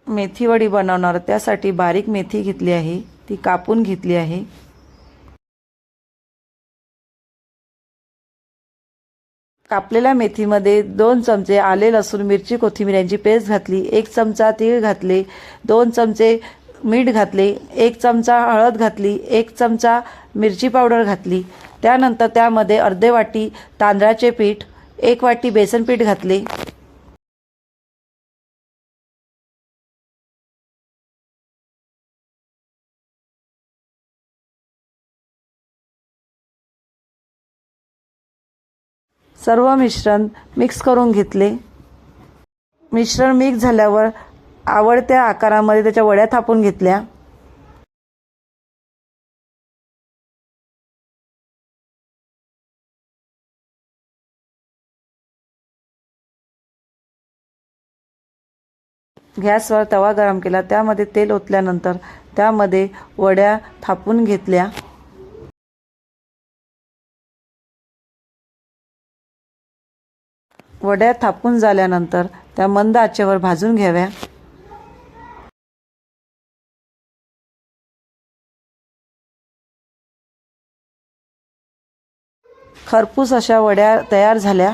मेथी वडी बनवणार, त्यासाठी बारीक मेथी घेतली आहे, ती कापून घेतली आहे। कापलेल्या मेथीमध्ये 2 चमचे आले लसूण मिरची कोथिंबीर यांची पेस्ट घातली, 1 चमचा तीळ घातले, 2 चमचे मीठ घातले, 1 चमचा हळद घातली, 1 चमचा मिरची पावडर घातली। त्यानंतर त्यामध्ये अर्धे वाटी तांदळाचे पीठ, 1 वाटी बेसन पीठ घातले। सर्व मिश्रण मिक्स करून घेतले। मिश्रण मिक्स झाल्यावर आवडत्या आकारामध्ये त्याच्या वड्या थापून घेतल्या। गॅसवर तवा गरम केला, त्यामध्ये तेल ओतल्यानंतर त्यामध्ये वड्या थापून घेतल्या। वड्या थापून झाल्यानंतर त्या मंद आचेवर भाजून घ्याव्या। खरपूस अशा वड्या तयार झाल्या।